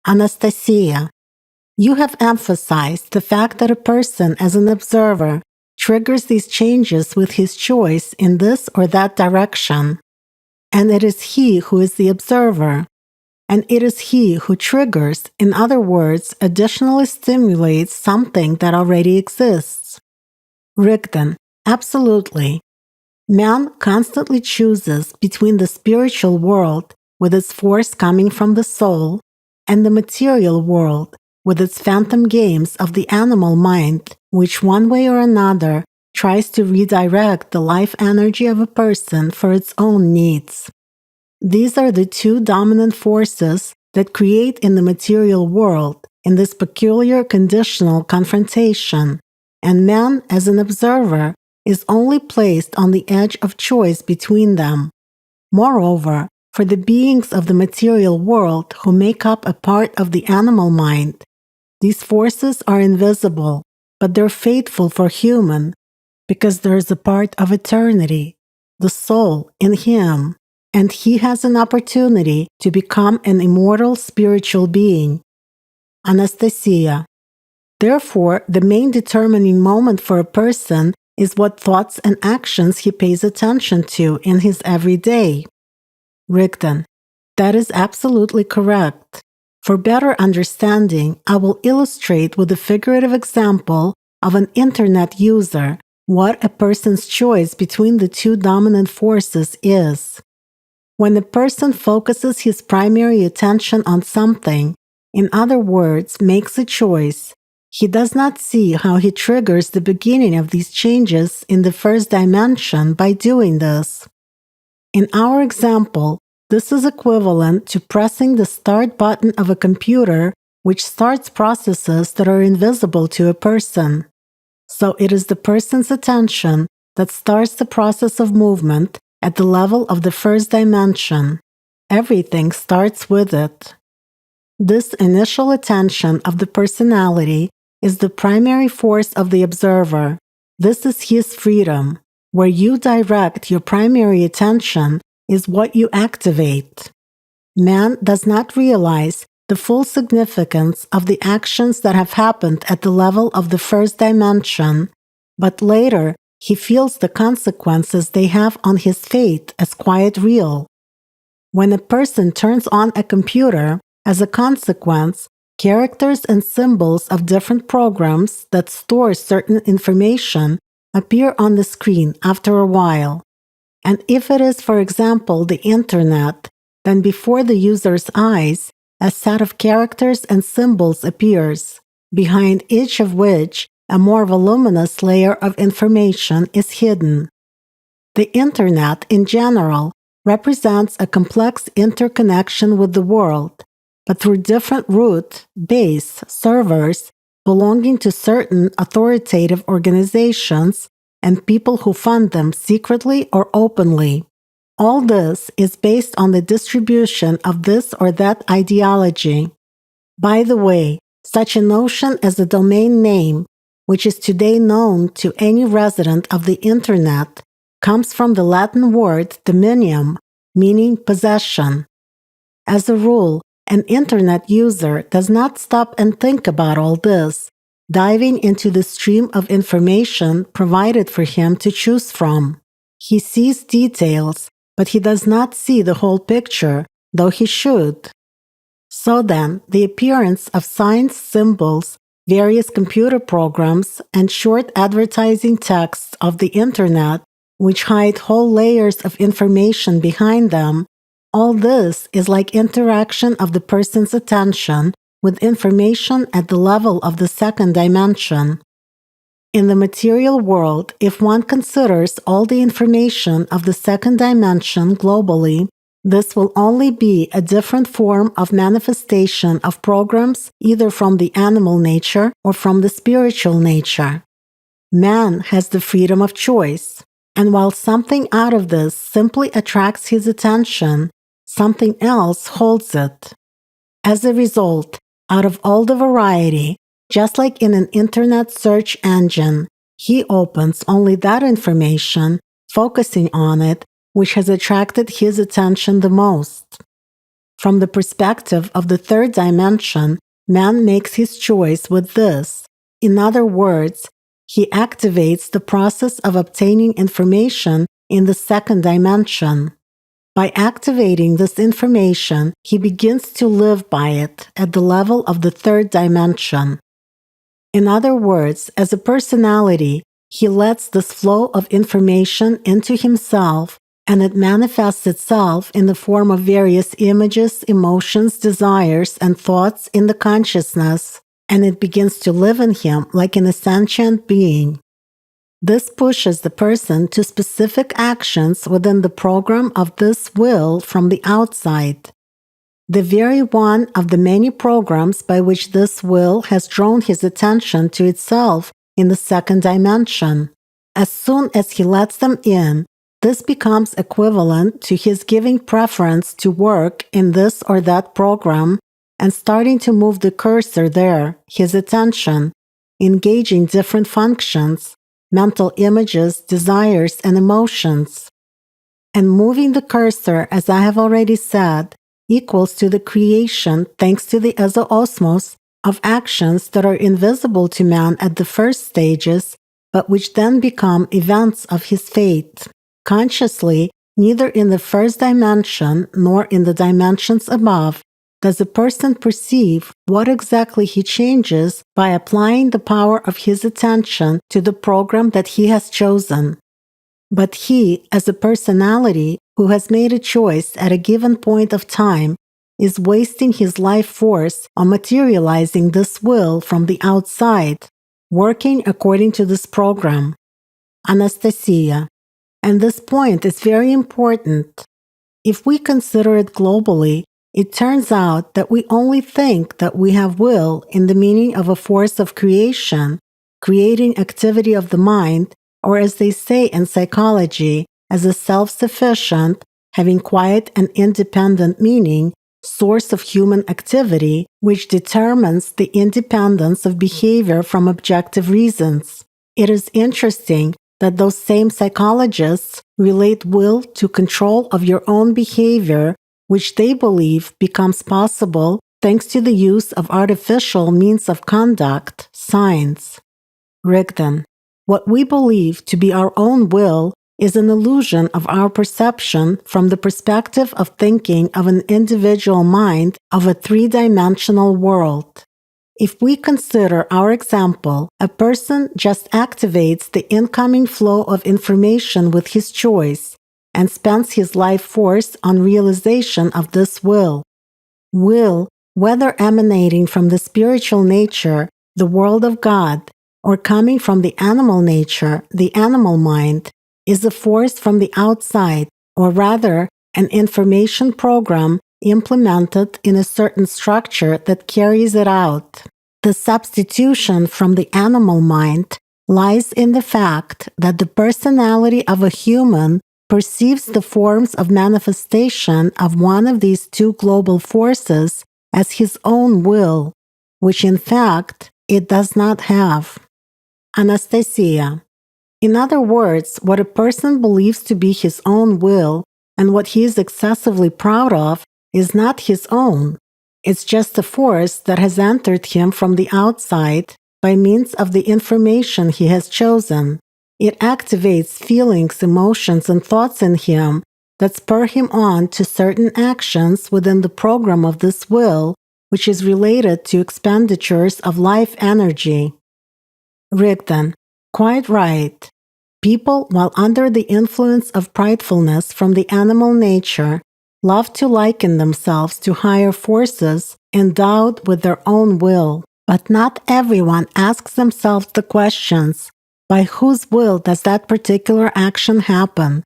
Anastasia, you have emphasized the fact that a person as an observer triggers these changes with his choice in this or that direction. And it is he who is the observer. And it is he who triggers, in other words, additionally stimulates something that already exists. Rigdon, absolutely. Man constantly chooses between the spiritual world, with its force coming from the soul, and the material world, with its phantom games of the animal mind, which one way or another tries to redirect the life energy of a person for its own needs. These are the two dominant forces that create in the material world in this peculiar conditional confrontation, and man as an observer is only placed on the edge of choice between them. Moreover, for the beings of the material world who make up a part of the animal mind, these forces are invisible, but they're fateful for human, because there is a part of eternity, the soul, in him, and he has an opportunity to become an immortal spiritual being. Anastasia, therefore, the main determining moment for a person is what thoughts and actions he pays attention to in his everyday. Rigdon, that is absolutely correct. For better understanding, I will illustrate with a figurative example of an internet user what a person's choice between the two dominant forces is. When a person focuses his primary attention on something, in other words, makes a choice, he does not see how he triggers the beginning of these changes in the first dimension by doing this. In our example, this is equivalent to pressing the start button of a computer which starts processes that are invisible to a person. So it is the person's attention that starts the process of movement at the level of the first dimension. Everything starts with it. This initial attention of the personality is the primary force of the observer. This is his freedom. Where you direct your primary attention is what you activate. Man does not realize the full significance of the actions that have happened at the level of the first dimension, but later he feels the consequences they have on his fate as quite real. When a person turns on a computer, as a consequence, characters and symbols of different programs that store certain information appear on the screen after a while. And if it is, for example, the internet, then before the user's eyes, a set of characters and symbols appears, behind each of which a more voluminous layer of information is hidden. The internet, in general, represents a complex interconnection with the world, but through different root, base, servers belonging to certain authoritative organizations and people who fund them secretly or openly. All this is based on the distribution of this or that ideology. By the way, such a notion as a domain name, which is today known to any resident of the Internet, comes from the Latin word dominium, meaning possession. As a rule, an Internet user does not stop and think about all this, diving into the stream of information provided for him to choose from. He sees details, but he does not see the whole picture, though he should. So then, the appearance of signs, symbols, various computer programs, and short advertising texts of the Internet, which hide whole layers of information behind them, all this is like interaction of the person's attention with information at the level of the second dimension. In the material world, if one considers all the information of the second dimension globally, this will only be a different form of manifestation of programs either from the animal nature or from the spiritual nature. Man has the freedom of choice, and while something out of this simply attracts his attention, something else holds it. As a result, out of all the variety, just like in an internet search engine, he opens only that information, focusing on it, which has attracted his attention the most. From the perspective of the third dimension, man makes his choice with this. In other words, he activates the process of obtaining information in the second dimension. By activating this information, he begins to live by it at the level of the third dimension. In other words, as a personality, he lets this flow of information into himself, and it manifests itself in the form of various images, emotions, desires, and thoughts in the consciousness, and it begins to live in him like an sentient being. This pushes the person to specific actions within the program of this will from the outside. The very one of the many programs by which this will has drawn his attention to itself in the second dimension. As soon as he lets them in, this becomes equivalent to his giving preference to work in this or that program and starting to move the cursor there, his attention, engaging different functions, mental images, desires, and emotions. And moving the cursor, as I have already said, equals to the creation, thanks to the exoosmos, of actions that are invisible to man at the first stages, but which then become events of his fate. Consciously, neither in the first dimension nor in the dimensions above does a person perceive what exactly he changes by applying the power of his attention to the program that he has chosen. But he, as a personality who has made a choice at a given point of time, is wasting his life force on materializing this will from the outside, working according to this program. Anastasia. And this point is very important. If we consider it globally, it turns out that we only think that we have will in the meaning of a force of creation, creating activity of the mind, or as they say in psychology, as a self-sufficient, having quiet and independent meaning, source of human activity, which determines the independence of behavior from objective reasons. It is interesting that those same psychologists relate will to control of your own behavior, which they believe becomes possible thanks to the use of artificial means of conduct, signs. Rigdon. What we believe to be our own will is an illusion of our perception from the perspective of thinking of an individual mind of a three-dimensional world. If we consider our example, a person just activates the incoming flow of information with his choice and spends his life force on realization of this will. Will, whether emanating from the spiritual nature, the world of God, or coming from the animal nature, the animal mind, is a force from the outside, or rather, an information program implemented in a certain structure that carries it out. The substitution from the animal mind lies in the fact that the personality of a human perceives the forms of manifestation of one of these two global forces as his own will, which in fact it does not have. Anastasia. In other words, what a person believes to be his own will and what he is excessively proud of is not his own. It's just a force that has entered him from the outside by means of the information he has chosen. It activates feelings, emotions, and thoughts in him that spur him on to certain actions within the program of this will, which is related to expenditures of life energy. Rigdon. Quite right. People, while under the influence of pridefulness from the animal nature, love to liken themselves to higher forces endowed with their own will. But not everyone asks themselves the questions, by whose will does that particular action happen?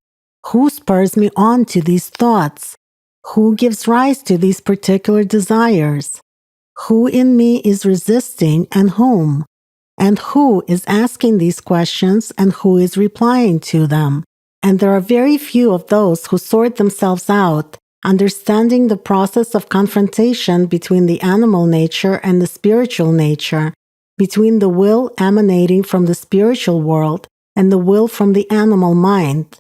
Who spurs me on to these thoughts? Who gives rise to these particular desires? Who in me is resisting and whom? And who is asking these questions and who is replying to them? And there are very few of those who sort themselves out, understanding the process of confrontation between the animal nature and the spiritual nature, between the will emanating from the spiritual world and the will from the animal mind.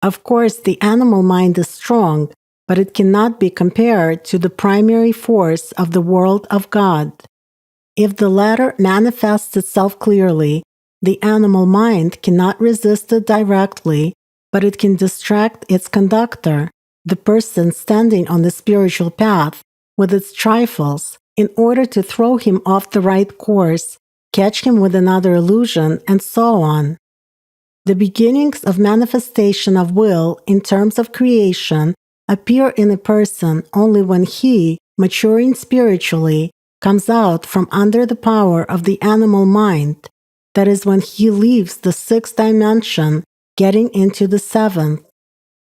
Of course, the animal mind is strong, but it cannot be compared to the primary force of the world of God. If the latter manifests itself clearly, the animal mind cannot resist it directly, but it can distract its conductor, the person standing on the spiritual path, with its trifles, in order to throw him off the right course, catch him with another illusion, and so on. The beginnings of manifestation of will in terms of creation appear in a person only when he, maturing spiritually, comes out from under the power of the animal mind. That is when he leaves the sixth dimension, getting into the seventh.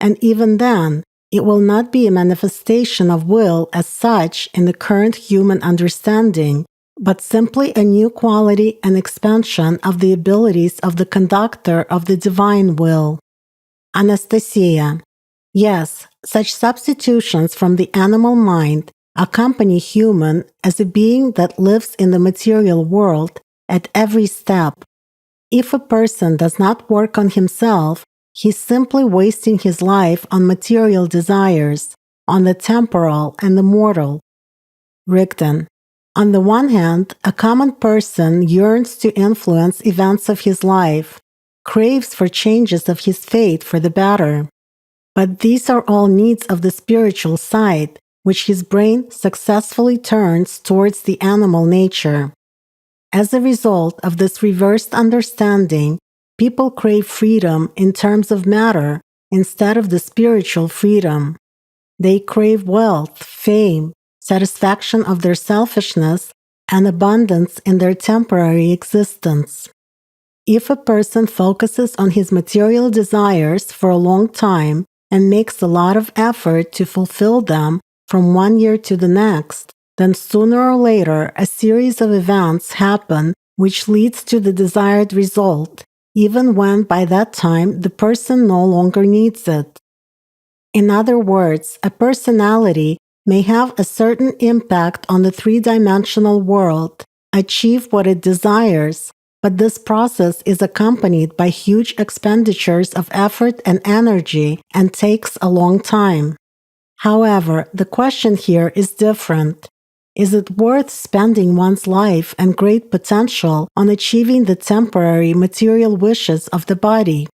And even then, it will not be a manifestation of will as such in the current human understanding, but simply a new quality and expansion of the abilities of the conductor of the divine will. Anastasia. Yes, such substitutions from the animal mind accompany human as a being that lives in the material world at every step. If a person does not work on himself, he's simply wasting his life on material desires, on the temporal and the mortal. Rigdon. On the one hand, a common person yearns to influence events of his life, craves for changes of his fate for the better. But these are all needs of the spiritual side, which his brain successfully turns towards the animal nature. As a result of this reversed understanding, people crave freedom in terms of matter instead of the spiritual freedom. They crave wealth, fame, satisfaction of their selfishness, and abundance in their temporary existence. If a person focuses on his material desires for a long time and makes a lot of effort to fulfill them from one year to the next, then sooner or later a series of events happen which leads to the desired result, even when by that time the person no longer needs it. In other words, a personality may have a certain impact on the three-dimensional world, achieve what it desires, but this process is accompanied by huge expenditures of effort and energy and takes a long time. However, the question here is different. Is it worth spending one's life and great potential on achieving the temporary material wishes of the body?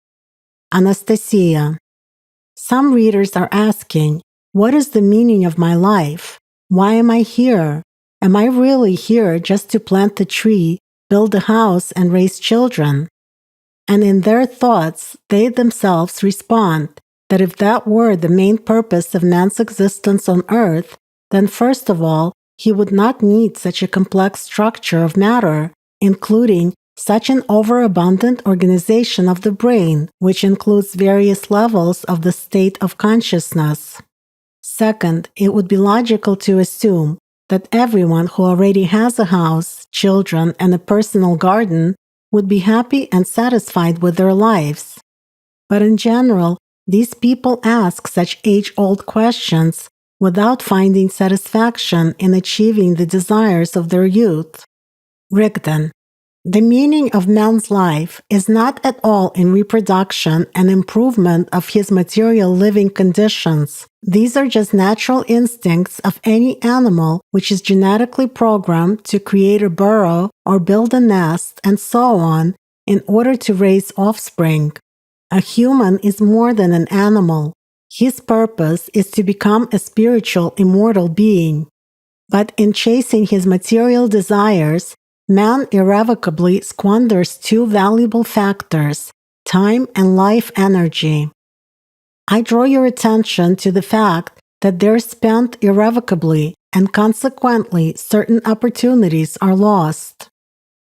Anastasia. Some readers are asking, what is the meaning of my life? Why am I here? Am I really here just to plant the tree, build a house, and raise children? And in their thoughts, they themselves respond that if that were the main purpose of man's existence on earth, then first of all, he would not need such a complex structure of matter, including such an overabundant organization of the brain, which includes various levels of the state of consciousness. Second, it would be logical to assume that everyone who already has a house, children, and a personal garden would be happy and satisfied with their lives. But in general, these people ask such age-old questions without finding satisfaction in achieving the desires of their youth. Rigdon. The meaning of man's life is not at all in reproduction and improvement of his material living conditions. These are just natural instincts of any animal which is genetically programmed to create a burrow or build a nest and so on in order to raise offspring. A human is more than an animal. His purpose is to become a spiritual, immortal being. But in chasing his material desires, man irrevocably squanders two valuable factors, time and life energy. I draw your attention to the fact that they're spent irrevocably, and consequently certain opportunities are lost.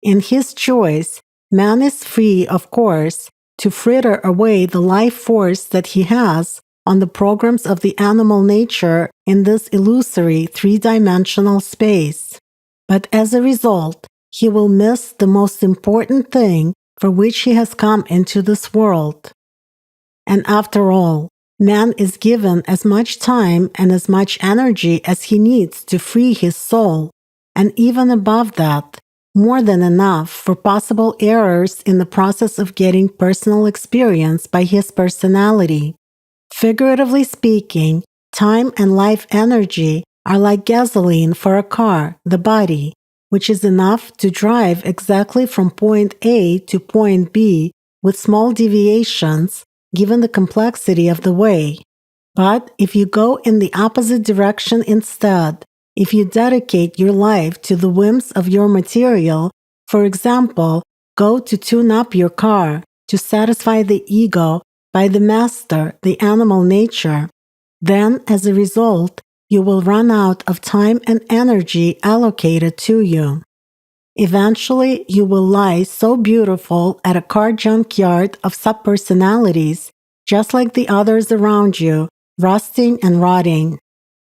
In his choice, man is free, of course, to fritter away the life force that he has on the programs of the animal nature in this illusory three-dimensional space. But as a result, he will miss the most important thing for which he has come into this world. And after all, man is given as much time and as much energy as he needs to free his soul, and even above that, more than enough for possible errors in the process of getting personal experience by his personality. Figuratively speaking, Time and life energy are like gasoline for a car, the body, which is enough to drive exactly from point A to point B with small deviations given the complexity of the way. But if you go in the opposite direction instead, if you dedicate your life to the whims of your material, for example, go to tune up your car, to satisfy the ego by the master, the animal nature, then as a result, you will run out of time and energy allocated to you. Eventually, you will lie so beautiful at a car junkyard of subpersonalities, just like the others around you, rusting and rotting.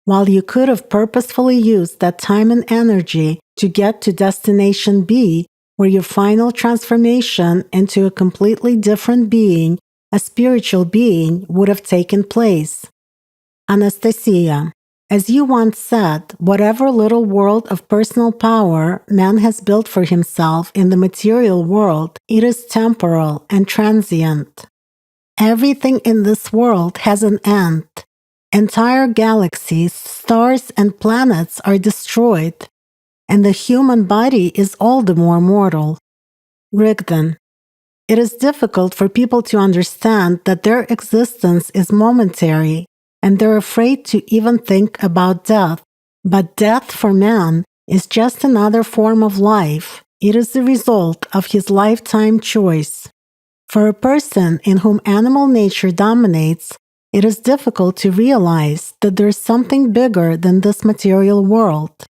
While you could have purposefully used that time and energy to get to destination B, where your final transformation into a completely different being, a spiritual being, would have taken place. Anastasia, as you once said, whatever little world of personal power man has built for himself in the material world, it is temporal and transient. Everything in this world has an end. Entire galaxies, stars, and planets are destroyed, and the human body is all the more mortal. Rigdon, it is difficult for people to understand that their existence is momentary, and they're afraid to even think about death. But death for man is just another form of life. It is the result of his lifetime choice. For a person in whom animal nature dominates, it is difficult to realize that there is something bigger than this material world.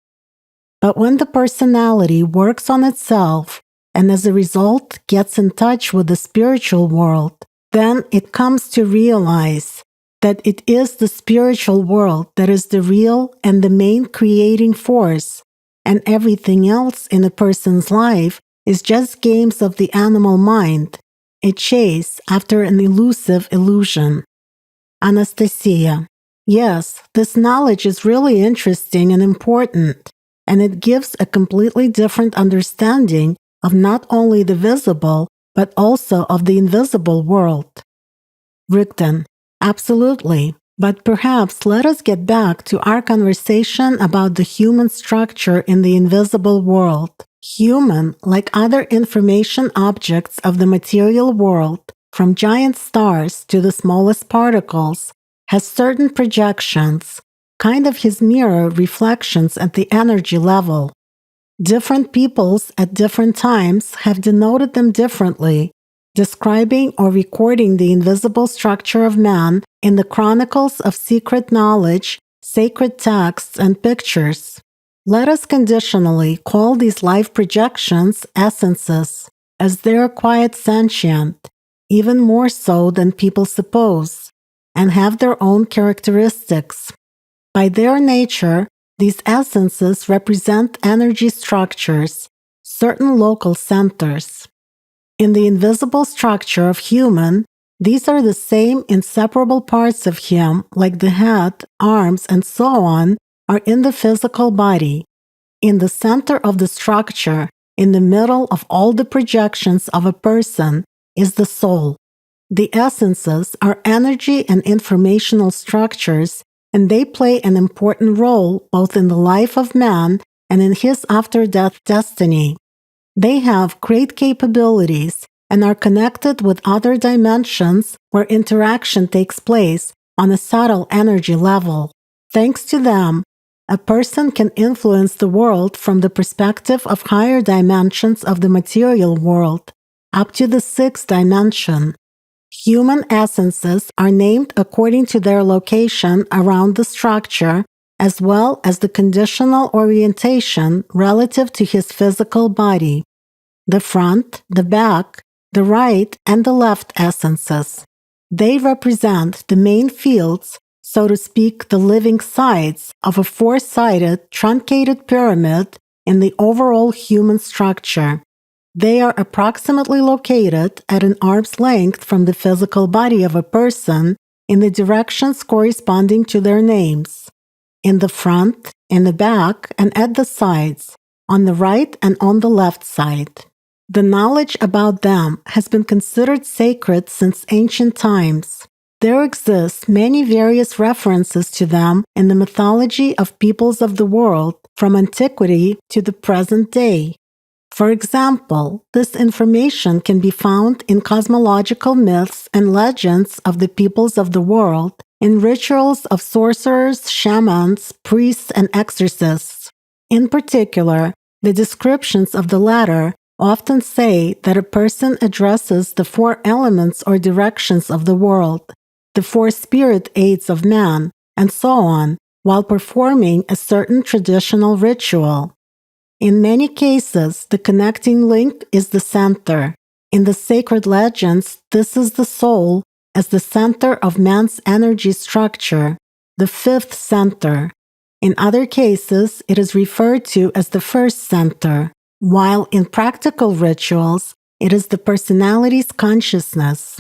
But when the personality works on itself and as a result gets in touch with the spiritual world, then it comes to realize that it is the spiritual world that is the real and the main creating force, and everything else in a person's life is just games of the animal mind, a chase after an elusive illusion. Anastasia, yes, this knowledge is really interesting and important, and it gives a completely different understanding of not only the visible, but also of the invisible world. Rigdon, absolutely, but perhaps let us get back to our conversation about the human structure in the invisible world. Human, like other information objects of the material world, from giant stars to the smallest particles, has certain projections, kind of his mirror reflections at the energy level. Different peoples at different times have denoted them differently, describing or recording the invisible structure of man in the chronicles of secret knowledge, sacred texts, and pictures. Let us conditionally call these life projections essences, as they are quite sentient, even more so than people suppose, and have their own characteristics. By their nature, these essences represent energy structures, certain local centers. In the invisible structure of human, these are the same inseparable parts of him, like the head, arms, and so on, are in the physical body. In the center of the structure, in the middle of all the projections of a person, is the soul. The essences are energy and informational structures, and they play an important role both in the life of man and in his after-death destiny. They have great capabilities and are connected with other dimensions where interaction takes place on a subtle energy level. Thanks to them, a person can influence the world from the perspective of higher dimensions of the material world up to the sixth dimension. Human essences are named according to their location around the structure, as well as the conditional orientation relative to his physical body. The front, the back, the right, and the left essences. They represent the main fields, so to speak, the living sides of a four-sided, truncated pyramid in the overall human structure. They are approximately located at an arm's length from the physical body of a person in the directions corresponding to their names. In the front, in the back, and at the sides, on the right and on the left side. The knowledge about them has been considered sacred since ancient times. There exist many various references to them in the mythology of peoples of the world from antiquity to the present day. For example, this information can be found in cosmological myths and legends of the peoples of the world, in rituals of sorcerers, shamans, priests, and exorcists. In particular, the descriptions of the latter often say that a person addresses the four elements or directions of the world, the four spirit aids of man, and so on, while performing a certain traditional ritual. In many cases, the connecting link is the center. In the sacred legends, this is the soul as the center of man's energy structure, the fifth center. In other cases, it is referred to as the first center, while in practical rituals, it is the personality's consciousness.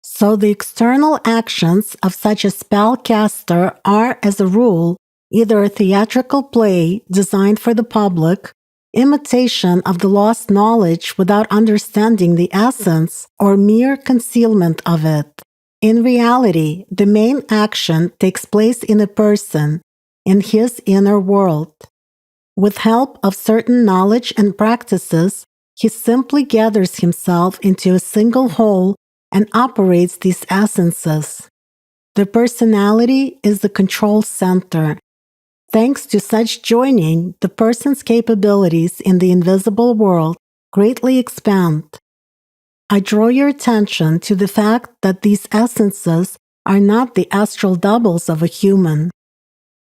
So the external actions of such a spellcaster are, as a rule, either a theatrical play designed for the public, imitation of the lost knowledge without understanding the essence, or mere concealment of it. In reality, the main action takes place in a person, in his inner world. With help of certain knowledge and practices, he simply gathers himself into a single whole and operates these essences. The personality is the control center. Thanks to such joining, the person's capabilities in the invisible world greatly expand. I draw your attention to the fact that these essences are not the astral doubles of a human.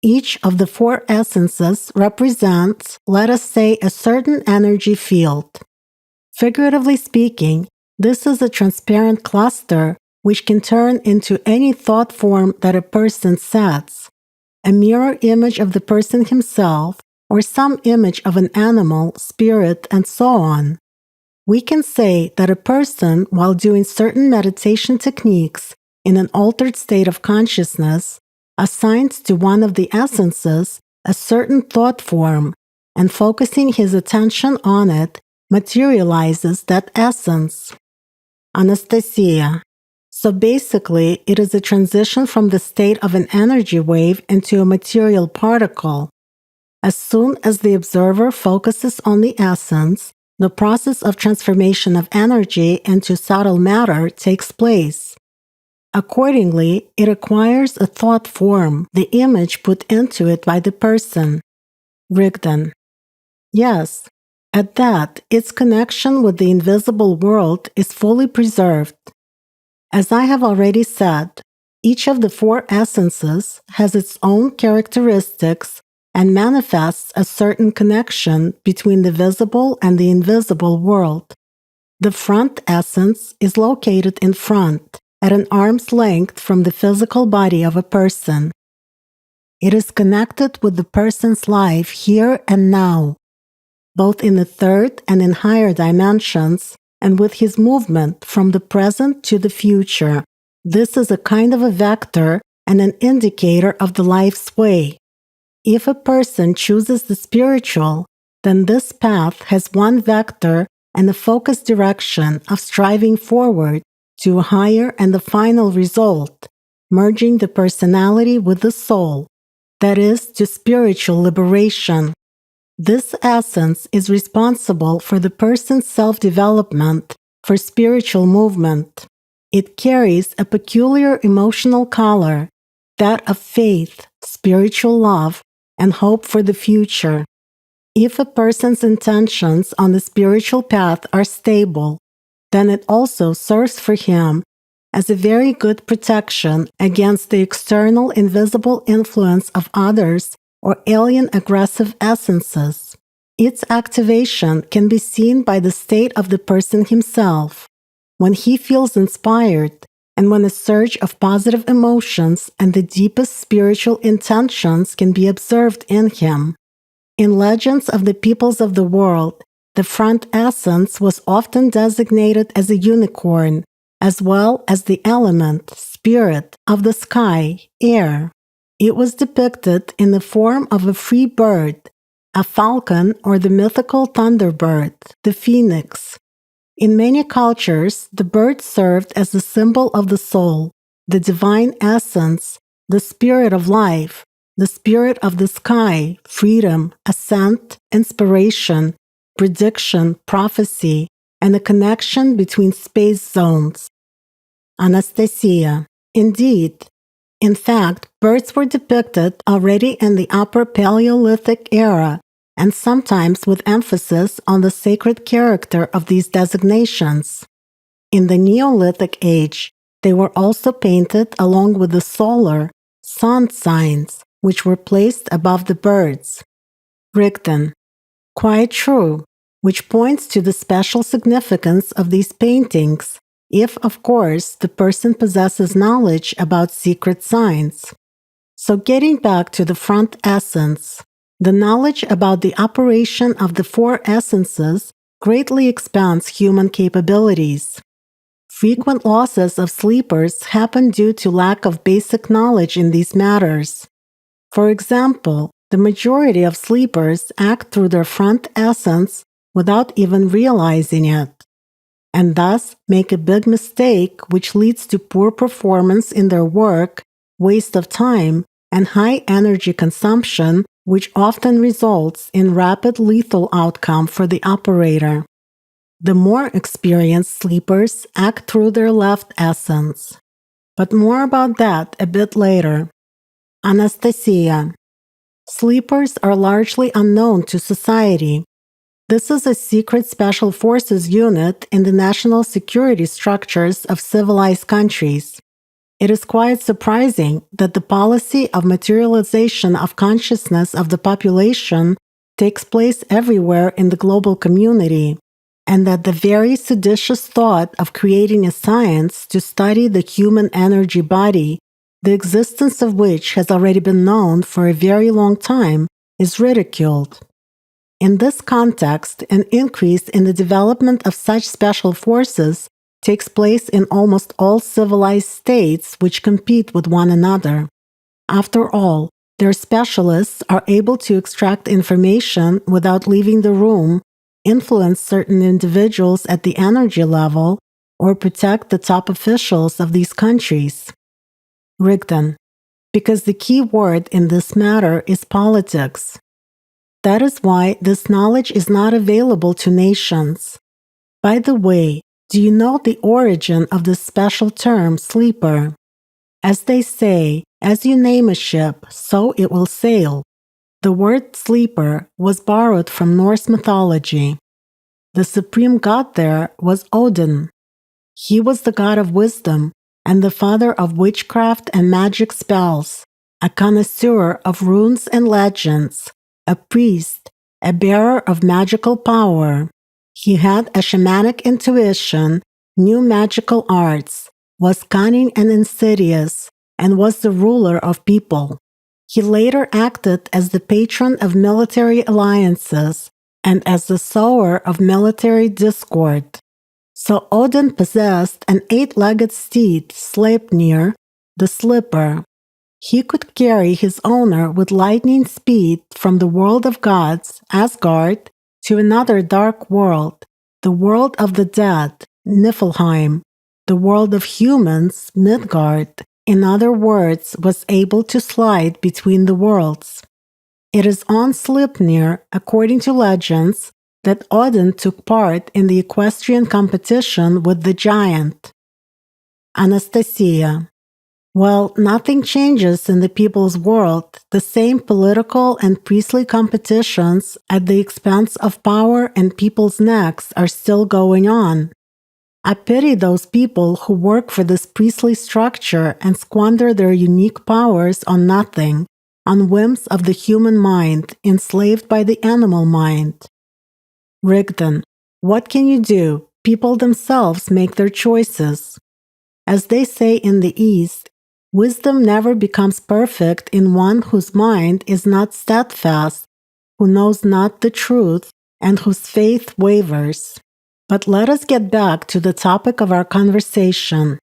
Each of the four essences represents, let us say, a certain energy field. Figuratively speaking, this is a transparent cluster which can turn into any thought form that a person sets, a mirror image of the person himself, or some image of an animal, spirit, and so on. We can say that a person, while doing certain meditation techniques in an altered state of consciousness, assigns to one of the essences a certain thought form, and focusing his attention on it, materializes that essence. Anastasia. So basically, it is a transition from the state of an energy wave into a material particle. As soon as the observer focuses on the essence, the process of transformation of energy into subtle matter takes place. Accordingly, it acquires a thought form, the image put into it by the person. Rigdon. Yes, at that, its connection with the invisible world is fully preserved. As I have already said, each of the four essences has its own characteristics and manifests a certain connection between the visible and the invisible world. The front essence is located in front, at an arm's length from the physical body of a person. It is connected with the person's life here and now, both in the third and in higher dimensions, and with his movement from the present to the future. This is a kind of a vector and an indicator of the life's way. If a person chooses the spiritual, then this path has one vector and a focused direction of striving forward to a higher and the final result, merging the personality with the soul, that is, to spiritual liberation. This essence is responsible for the person's self-development, for spiritual movement. It carries a peculiar emotional color, that of faith, spiritual love, and hope for the future. If a person's intentions on the spiritual path are stable, then it also serves for him as a very good protection against the external invisible influence of others or alien aggressive essences. Its activation can be seen by the state of the person himself, when he feels inspired and when a surge of positive emotions and the deepest spiritual intentions can be observed in him. In legends of the peoples of the world, the front essence was often designated as a unicorn, as well as the element, spirit, of the sky, air. It was depicted in the form of a free bird, a falcon or the mythical thunderbird, the phoenix. In many cultures, the bird served as a symbol of the soul, the divine essence, the spirit of life, the spirit of the sky, freedom, ascent, inspiration, prediction, prophecy, and a connection between space zones. Anastasia. Indeed. In fact, birds were depicted already in the Upper Paleolithic era, and sometimes with emphasis on the sacred character of these designations. In the Neolithic age, they were also painted along with the solar, sun signs, which were placed above the birds. Rigdon. Quite true, which points to the special significance of these paintings, if, of course, the person possesses knowledge about secret signs. So getting back to the front essence, the knowledge about the operation of the four essences greatly expands human capabilities. Frequent losses of sleepers happen due to lack of basic knowledge in these matters. For example, the majority of sleepers act through their front essence without even realizing it, and thus make a big mistake which leads to poor performance in their work, waste of time, and high energy consumption, which often results in rapid lethal outcome for the operator. The more experienced sleepers act through their left essence. But more about that a bit later. Anastasia. Sleepers are largely unknown to society. This is a secret special forces unit in the national security structures of civilized countries. It is quite surprising that the policy of materialization of consciousness of the population takes place everywhere in the global community, and that the very seditious thought of creating a science to study the human energy body, the existence of which has already been known for a very long time, is ridiculed. In this context, an increase in the development of such special forces takes place in almost all civilized states which compete with one another. After all, their specialists are able to extract information without leaving the room, influence certain individuals at the energy level, or protect the top officials of these countries. Rigdon. Because the key word in this matter is politics. That is why this knowledge is not available to nations. By the way, do you know the origin of this special term, sleeper? As they say, as you name a ship, so it will sail. The word sleeper was borrowed from Norse mythology. The supreme god there was Odin. He was the god of wisdom and the father of witchcraft and magic spells, a connoisseur of runes and legends, a priest, a bearer of magical power. He had a shamanic intuition, knew magical arts, was cunning and insidious, and was the ruler of people. He later acted as the patron of military alliances and as the sower of military discord. So Odin possessed an 8-legged steed, Sleipnir, the slipper. He could carry his owner with lightning speed from the world of gods, Asgard, to another dark world, the world of the dead, Niflheim, the world of humans, Midgard. In other words, was able to slide between the worlds. It is on Sleipnir, according to legends, that Odin took part in the equestrian competition with the giant. Anastasia. Well, nothing changes in the people's world. The same political and priestly competitions at the expense of power and people's necks are still going on. I pity those people who work for this priestly structure and squander their unique powers on nothing, on whims of the human mind, enslaved by the animal mind. Rigdon. What can you do? People themselves make their choices. As they say in the East, wisdom never becomes perfect in one whose mind is not steadfast, who knows not the truth, and whose faith wavers. But let us get back to the topic of our conversation.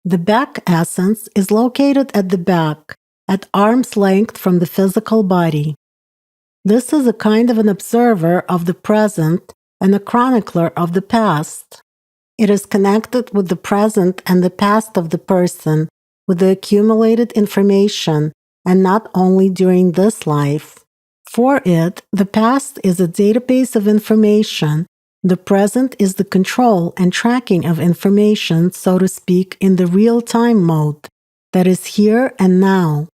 The back essence is located at the back, at arm's length from the physical body. This is a kind of an observer of the present and a chronicler of the past. It is connected with the present and the past of the person with the accumulated information, and not only during this life. For it, the past is a database of information. The present is the control and tracking of information, so to speak, in the real-time mode, that is here and now.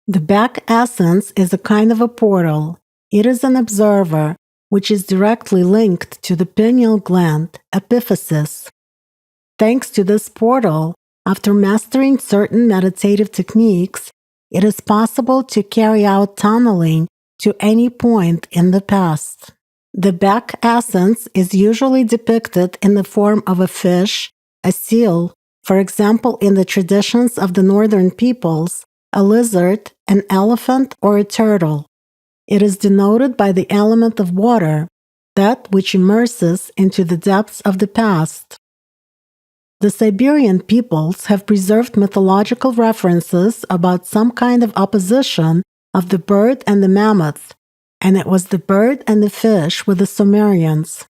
The back essence is a kind of a portal. It is an observer, which is directly linked to the pineal gland, epiphysis. Thanks to this portal, after mastering certain meditative techniques, it is possible to carry out tunneling to any point in the past. The back essence is usually depicted in the form of a fish, a seal, for example in the traditions of the northern peoples, a lizard, an elephant, or a turtle. It is denoted by the element of water, that which immerses into the depths of the past. The Siberian peoples have preserved mythological references about some kind of opposition of the bird and the mammoth, and it was the bird and the fish with the Sumerians.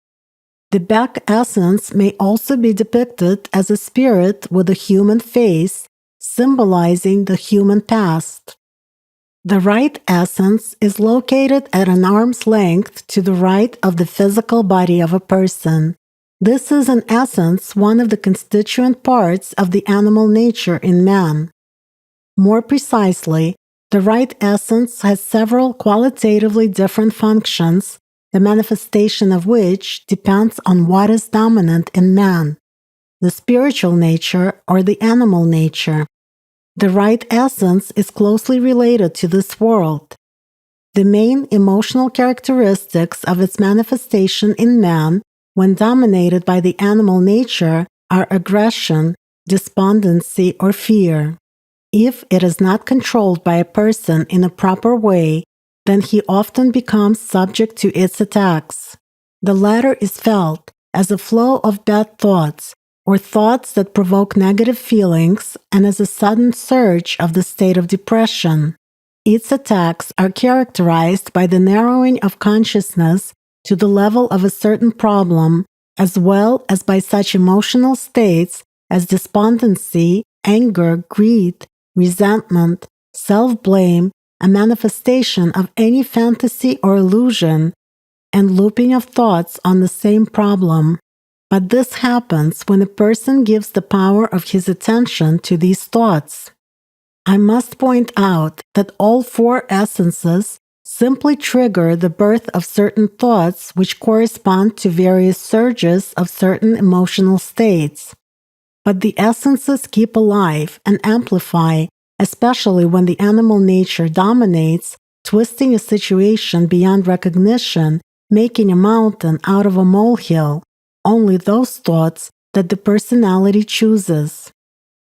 The back essence may also be depicted as a spirit with a human face, symbolizing the human past. The right essence is located at an arm's length to the right of the physical body of a person. This is in essence one of the constituent parts of the animal nature in man. More precisely, the right essence has several qualitatively different functions, the manifestation of which depends on what is dominant in man, the spiritual nature or the animal nature. The right essence is closely related to this world. The main emotional characteristics of its manifestation in man, when dominated by the animal nature, are aggression, despondency, or fear. If it is not controlled by a person in a proper way, then he often becomes subject to its attacks. The latter is felt as a flow of bad thoughts, or thoughts that provoke negative feelings, and as a sudden surge of the state of depression. Its attacks are characterized by the narrowing of consciousness to the level of a certain problem, as well as by such emotional states as despondency, anger, greed, resentment, self-blame, a manifestation of any fantasy or illusion, and looping of thoughts on the same problem. But this happens when a person gives the power of his attention to these thoughts. I must point out that all four essences simply trigger the birth of certain thoughts which correspond to various surges of certain emotional states. But the essences keep alive and amplify, especially when the animal nature dominates, twisting a situation beyond recognition, making a mountain out of a molehill, only those thoughts that the personality chooses.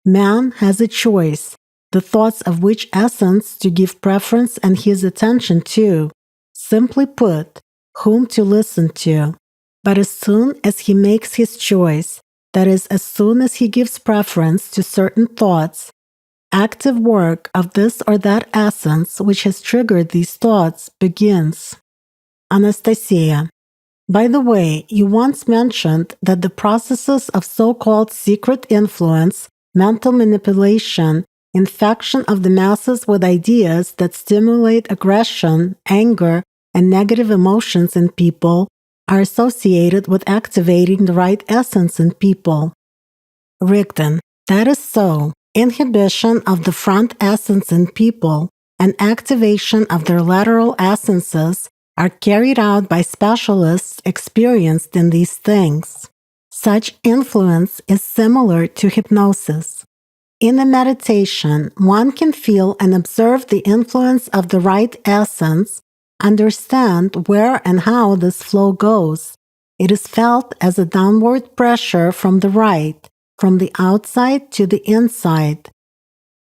Man has a choice, the thoughts of which essence to give preference and his attention to, simply put, whom to listen to. But as soon as he makes his choice, that is, as soon as he gives preference to certain thoughts, active work of this or that essence which has triggered these thoughts begins. Anastasia. By the way, you once mentioned that the processes of so-called secret influence, mental manipulation, infection of the masses with ideas that stimulate aggression, anger, and negative emotions in people are associated with activating the right essence in people. Rigdon. That is so. Inhibition of the front essence in people and activation of their lateral essences are carried out by specialists experienced in these things. Such influence is similar to hypnosis. In a meditation, one can feel and observe the influence of the right essence, understand where and how this flow goes. It is felt as a downward pressure from the right, from the outside to the inside.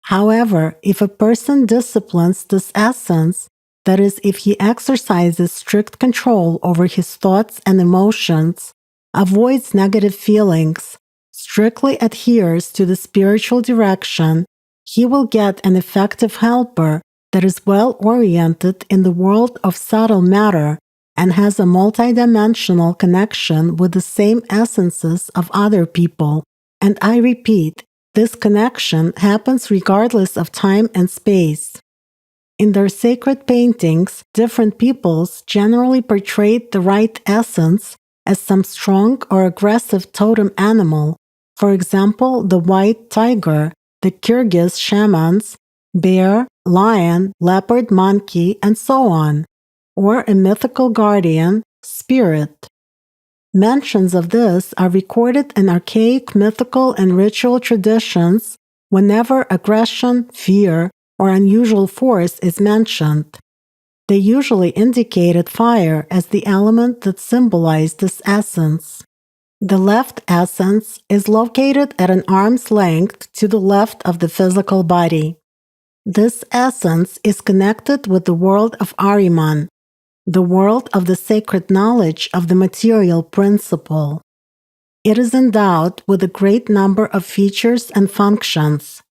However, if a person disciplines this essence, that is, if he exercises strict control over his thoughts and emotions, avoids negative feelings, strictly adheres to the spiritual direction, he will get an effective helper that is well oriented in the world of subtle matter and has a multidimensional connection with the same essences of other people. And I repeat, This connection happens regardless of time and space. In their sacred paintings, different peoples generally portrayed the right essence as some strong or aggressive totem animal, for example, the white tiger, the Kyrgyz shamans, bear, lion, leopard, monkey, and so on, or a mythical guardian, spirit. Mentions of this are recorded in archaic mythical and ritual traditions whenever aggression, fear, or unusual force is mentioned. They usually indicated fire as the element that symbolized this essence. The left essence is located at an arm's length to the left of the physical body. This essence is connected with the world of Ahriman, the world of the sacred knowledge of the material principle. It is endowed with a great number of features and functions,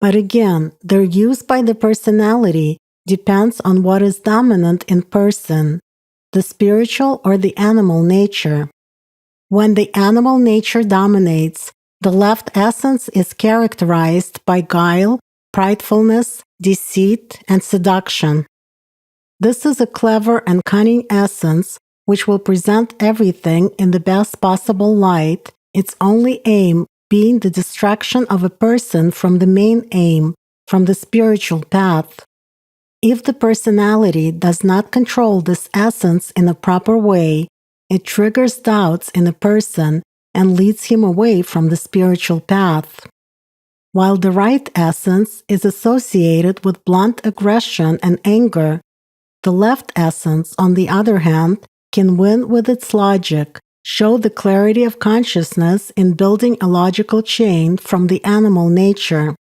but again, their use by the personality depends on what is dominant in person, the spiritual or the animal nature. When the animal nature dominates, the left essence is characterized by guile, pridefulness, deceit, and seduction. This is a clever and cunning essence which will present everything in the best possible light, its only aim being the distraction of a person from the main aim, from the spiritual path. If the personality does not control this essence in a proper way, it triggers doubts in a person and leads him away from the spiritual path. While the right essence is associated with blunt aggression and anger, the left essence, on the other hand, can win with its logic, show the clarity of consciousness in building a logical chain from the animal nature.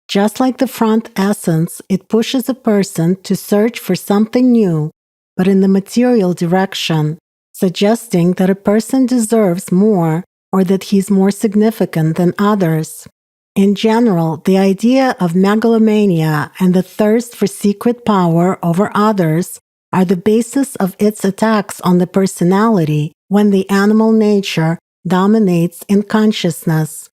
Just like the front essence, it pushes a person to search for something new, but in the material direction, suggesting that a person deserves more or that he is more significant than others. In general, the idea of megalomania and the thirst for secret power over others are the basis of its attacks on the personality when the animal nature dominates in consciousness.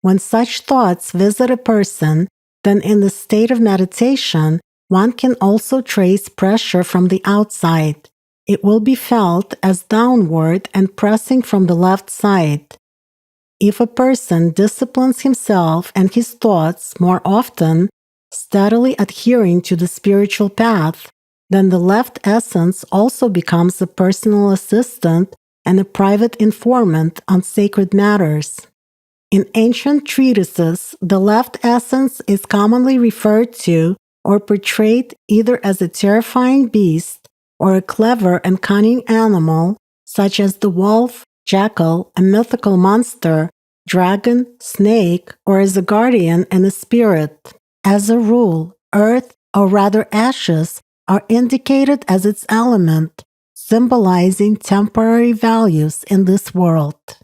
When such thoughts visit a person, then in the state of meditation, one can also trace pressure from the outside. It will be felt as downward and pressing from the left side. If a person disciplines himself and his thoughts more often, steadily adhering to the spiritual path, then the left essence also becomes a personal assistant and a private informant on sacred matters. In ancient treatises, the left essence is commonly referred to or portrayed either as a terrifying beast or a clever and cunning animal, such as the wolf, jackal, a mythical monster, dragon, snake, or as a guardian and a spirit. As a rule, earth, or rather ashes, are indicated as its element, symbolizing temporary values in this world.